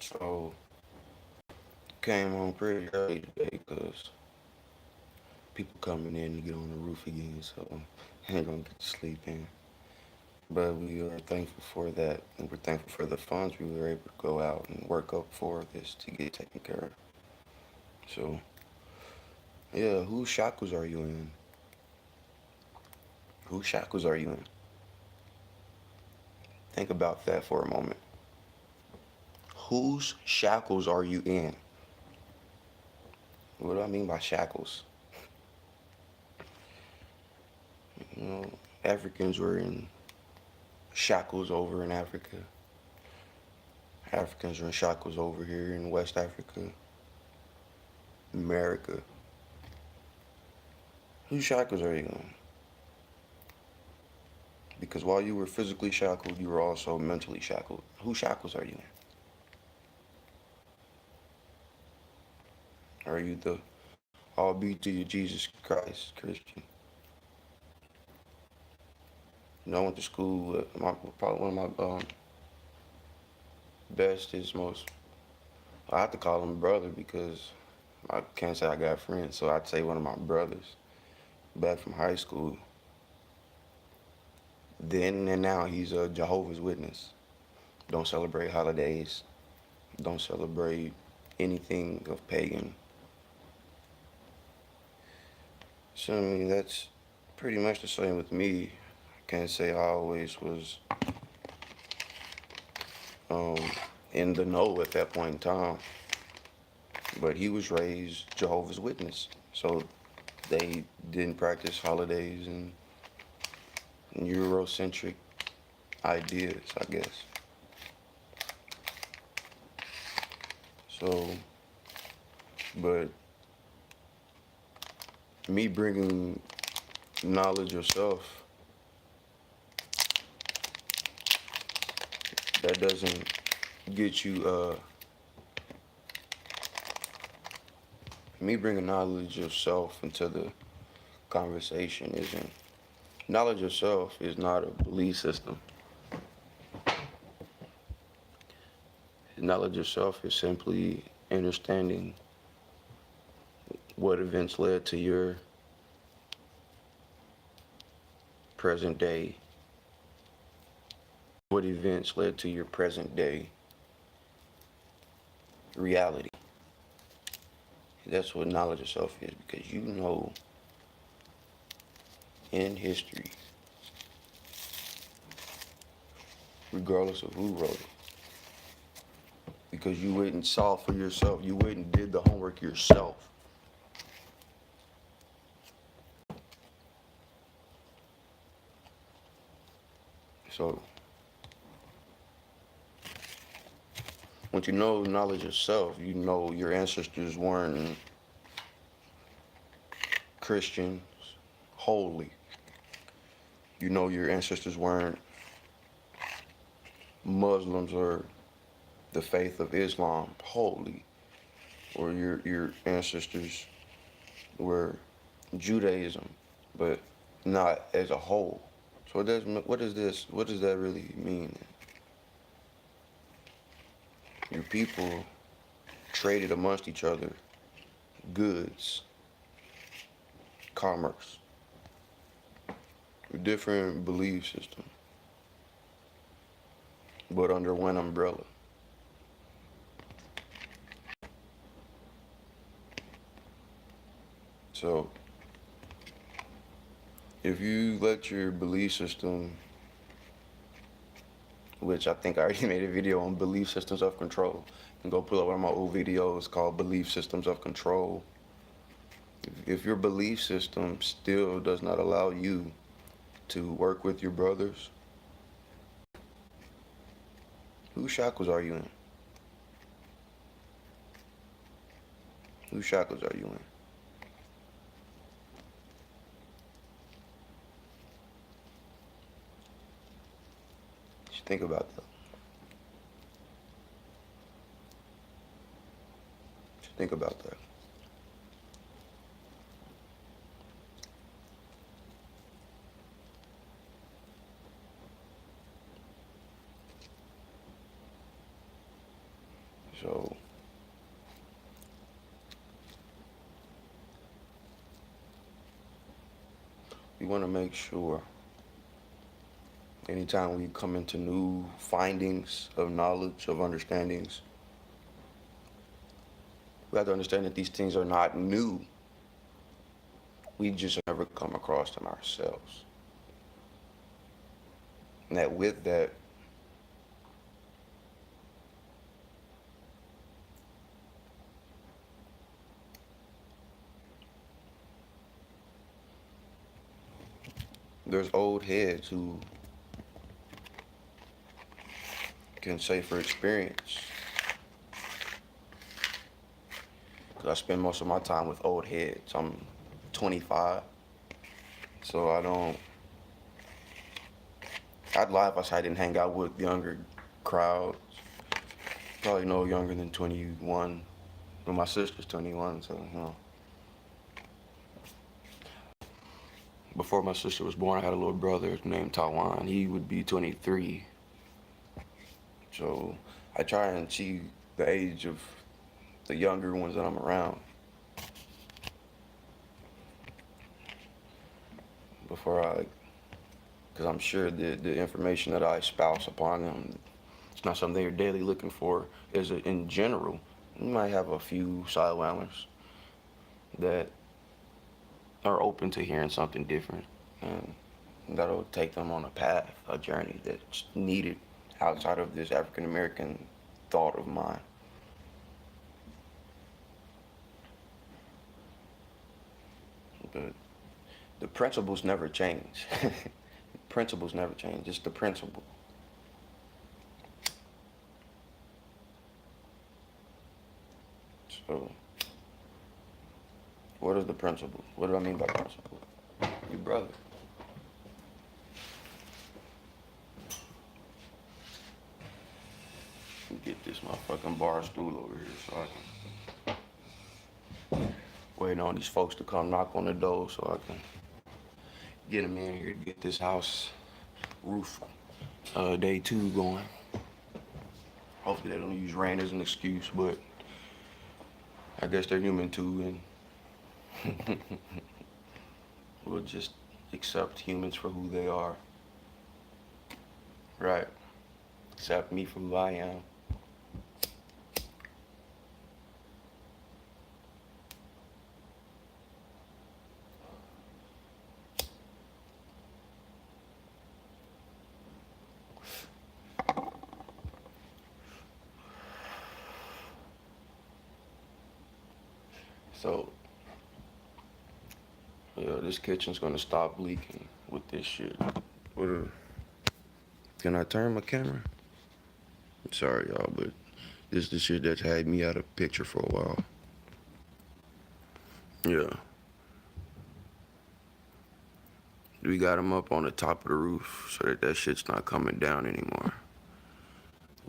So came home pretty early today because people coming in to get on the roof again. So I ain't gonna get to sleep in. But we are thankful for that, and we're thankful for the funds we were able to go out and work up for this to get taken care of. So yeah, whose shackles are you in? Whose shackles are you in? Think about that for a moment. Whose shackles are you in? What do I mean by shackles? You know, Africans were in shackles over in Africa. Africans are in shackles over here in West Africa, America. Whose shackles are you in? Because while you were physically shackled, you were also mentally shackled. Whose shackles are you in? Are you the all be to you Jesus Christ Christian? You know, I went to school with probably one of my bestest, most, I have to call him brother because I can't say I got friends, so I'd say one of my brothers back from high school. Then and now he's a Jehovah's Witness. Don't celebrate holidays. Don't celebrate anything of pagan. So I mean that's pretty much the same with me. I can't say I always was um, in the know at that point in time, but he was raised Jehovah's Witness, so they didn't practice holidays and Eurocentric ideas, I guess. So, but me bringing knowledge of self, that doesn't get you, me bringing knowledge of self into the conversation isn't, knowledge of self is not a belief system. Knowledge of self is simply understanding what events led to your present day, what events led to your present day reality. That's what knowledge of self is, because you know in history, regardless of who wrote it, because you went and saw for yourself, you went and did the homework yourself. So once you know knowledge of self, you know your ancestors weren't Christians wholly. You know your ancestors weren't Muslims or the faith of Islam wholly, or your ancestors were Judaism, but not as a whole. So what is this? What does that really mean? Your people traded amongst each other goods, commerce, a different belief system, but under one umbrella. So if you let your belief system, which I think I already made a video on belief systems of control, and go pull up one of my old videos called Belief Systems of Control. If your belief system still does not allow you to work with your brothers, whose shackles are you in? Whose shackles are you in? Just think about that. Just think about that. So we want to make sure anytime we come into new findings of knowledge, of understandings, we have to understand that these things are not new. We just never come across them ourselves. And that with that, there's old heads who can say for experience, because I spend most of my time with old heads. I'm 25, so I'd lie if I said I didn't hang out with younger crowds. Probably no younger than 21. But my sister's 21, so, Before my sister was born, I had a little brother named Tawan. He would be 23. So I try and see the age of the younger ones that I'm around before because I'm sure the information that I espouse upon them, it's not something they're daily looking for. In general, you might have a few sidewinders that are open to hearing something different, and that'll take them on a path, a journey that's needed outside of this African American thought of mine. But the principles never change. Principles never change. It's the principle. So, what is the principle? What do I mean by principle? Your brother. Get this motherfucking bar stool over here so I can waiting on these folks to come knock on the door so I can get them in here to get this house roof day 2 going. Hopefully they don't use rain as an excuse, but I guess they're human too, and we'll just accept humans for who they are. Right. Accept me for who I am. So, yeah, this kitchen's gonna stop leaking with this shit. Can I turn my camera? I'm sorry, y'all, but this is the shit that's had me out of picture for a while. Yeah. We got them up on the top of the roof so that shit's not coming down anymore.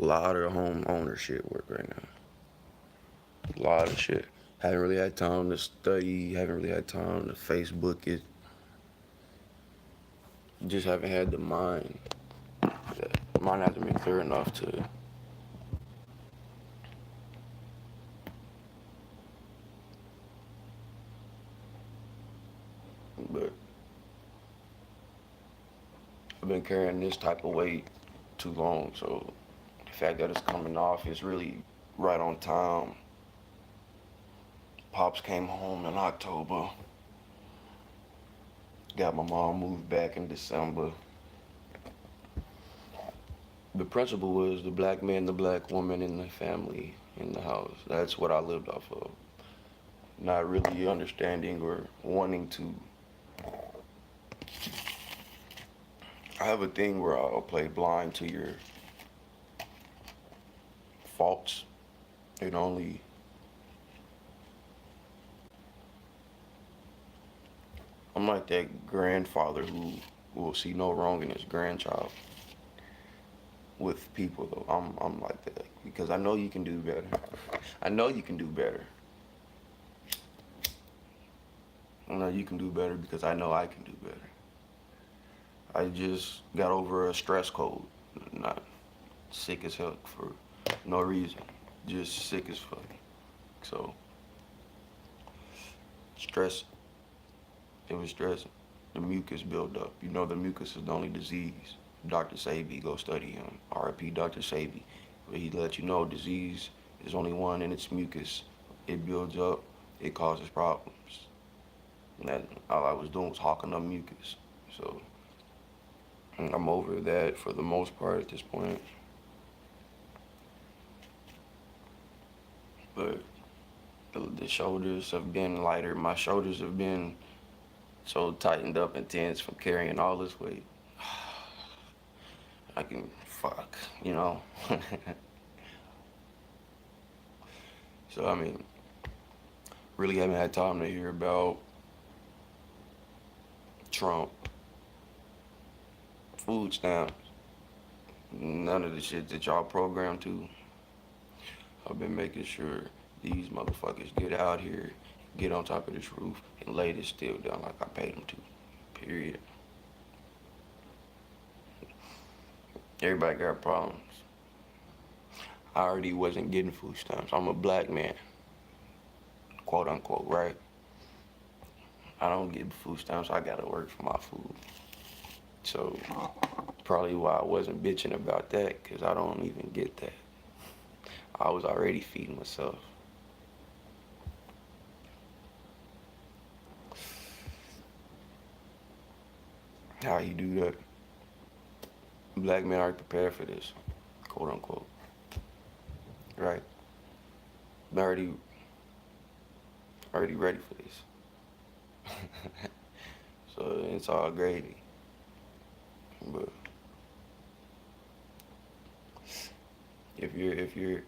A lot of home ownership work right now. A lot of shit. Haven't really had time to study, haven't really had time to Facebook it. Just haven't had the mind. Mine hasn't been clear enough to. But I've been carrying this type of weight too long, so the fact that it's coming off is really right on time. Pops came home in October. Got my mom moved back in December. The principle was the black man, the black woman in the family, in the house. That's what I lived off of. Not really understanding or wanting to. I have a thing where I'll play blind to your faults and only. I'm like that grandfather who will see no wrong in his grandchild. With people though, I'm like that because I know you can do better. I know you can do better. I know you can do better because I know I can do better. I just got over a stress cold, not sick as hell for no reason. just sick as fuck. So stress, it was stressing. The mucus built up. You know, the mucus is the only disease. Dr. Sabi, go study him. R.I.P. Dr. Sabi. But he let you know disease is only one, and it's mucus. It builds up. It causes problems. And that all I was doing was hawking up mucus. So I'm over that for the most part at this point. But the shoulders have been lighter. My shoulders have been so tightened up and tense from carrying all this weight. I can fuck, you know. So I mean, really haven't had time to hear about Trump, food stamps, none of the shit that y'all programmed to. I've been making sure these motherfuckers get out here, get on top of this roof, and lay this steel down like I paid them to. Period. Everybody got problems. I already wasn't getting food stamps. I'm a black man, quote unquote, right? I don't get food stamps. I gotta work for my food. So probably why I wasn't bitching about that, because I don't even get that. I was already feeding myself. How you do that? Black men aren't prepared for this, quote unquote. Right? I'm already ready for this. So it's all gravy. But if you're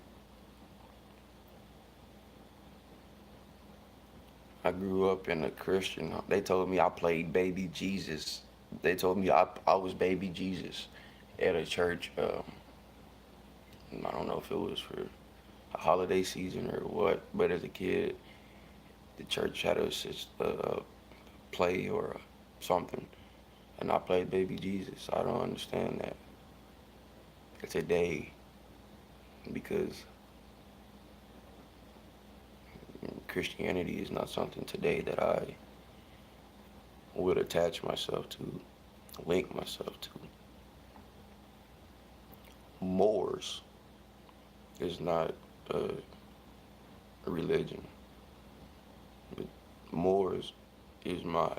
I grew up in a Christian. They told me I played baby Jesus. They told me I was baby Jesus at a church. I don't know if it was for a holiday season or what, but as a kid, the church had a play or something, and I played baby Jesus. I don't understand that today because Christianity is not something today that I would attach myself to, link myself to. Moors is not a religion. But Moors is my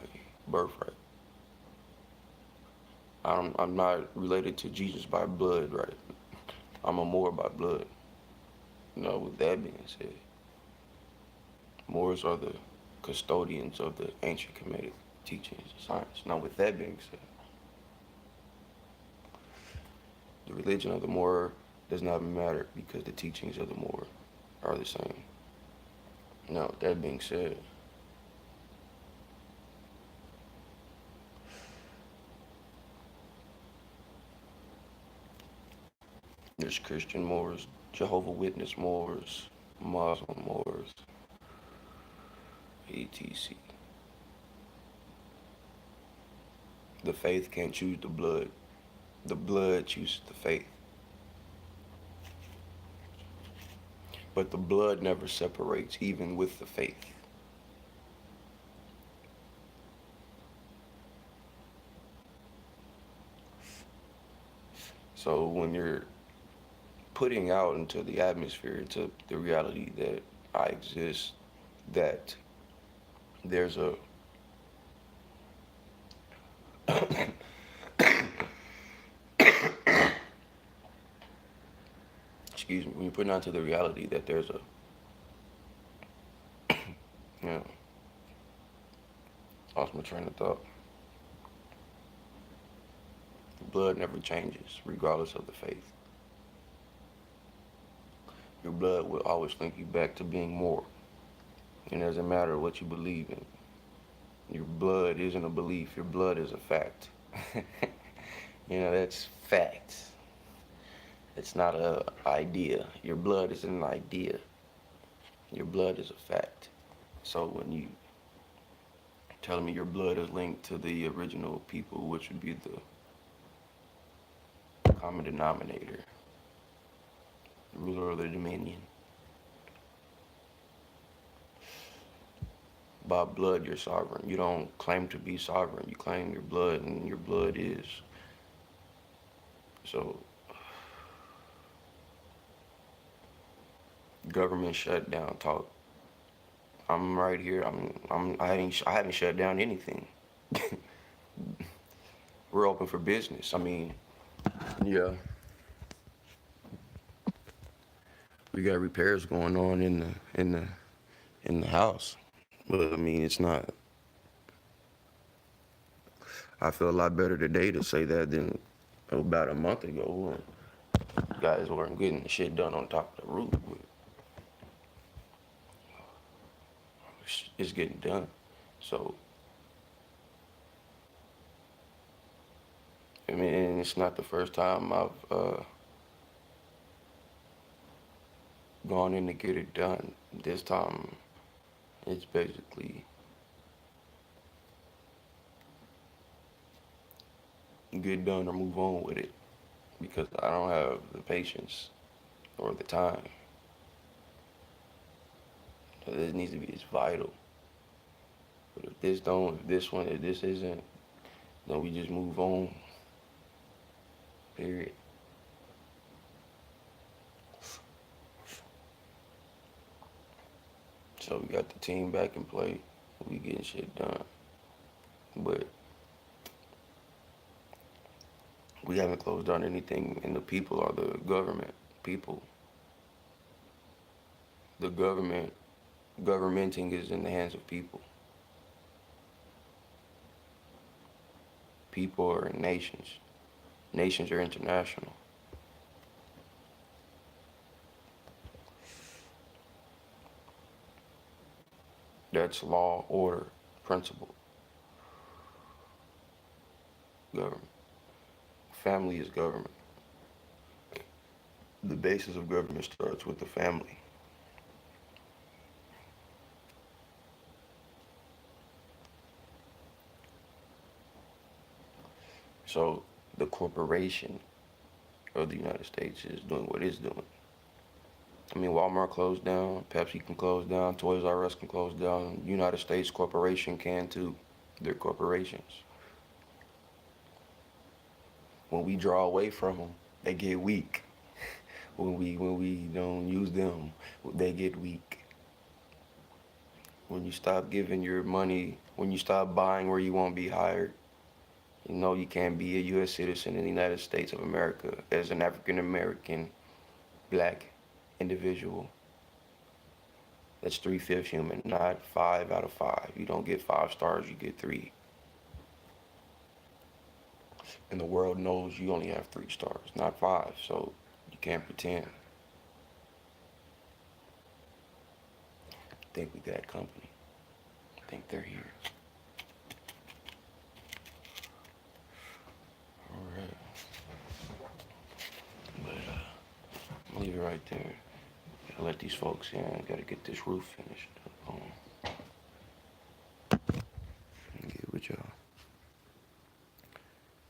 birthright. I'm not related to Jesus by blood, right? I'm a Moor by blood. You know, with that being said, Moors are the custodians of the ancient Kemetic teachings of science. Now, with that being said, the religion of the Moor does not matter because the teachings of the Moor are the same. Now, with that being said, there's Christian Moors, Jehovah Witness Moors, Muslim Moors, etc. The faith can't choose the blood. The blood chooses the faith. But the blood never separates, even with the faith. So when you're putting out into the atmosphere, into the reality that I exist, that there's a excuse me, when you're putting out to the reality that there's a, you know, lost my train of thought. The blood never changes, regardless of the faith. Your blood will always link you back to being more. It doesn't matter what you believe in. Your blood isn't a belief, your blood is a fact. You know, that's facts. It's not an idea. Your blood is an idea. Your blood is a fact. So when you tell me your blood is linked to the original people, which would be the common denominator, ruler of the dominion, By blood, you're sovereign. You don't claim to be sovereign. You claim your blood, and your blood is. So, government shutdown talk. I'm right here. I haven't shut down anything. We're open for business. I mean, yeah, we got repairs going on in the house, but I mean, it's not. I feel a lot better today to say that than about a month ago when guys weren't getting the shit done on top of the roof. But it's getting done. So I mean, and it's not the first time I've gone in to get it done. This time, it's basically get done or move on with it because I don't have the patience or the time. So this needs to be, it's vital. But if this don't, if this one, if this isn't, then we just move on. Period. So we got the team back in play. We getting shit done. But we haven't closed down anything, and the people are the government. People. The governmenting is in the hands of people. People are in nations. Nations are international. That's law, order, principle, government. Family is government. The basis of government starts with the family. So the corporation of the United States is doing what it's doing. I mean, Walmart closed down, Pepsi can close down, Toys R Us can close down, United States corporation can too. They're corporations. When we draw away from them, they get weak. When we don't use them, they get weak. When you stop giving your money, when you stop buying where you won't be hired, you know you can't be a U.S. citizen in the United States of America as an African American black individual. That's 3/5 human, not 5 out of 5. You don't get 5 stars, you get 3. And the world knows you only have 3 stars, not 5, so you can't pretend. I think we got company. I think they're here. All right. But I'll leave it right there. Gotta let these folks in. Gotta get this roof finished.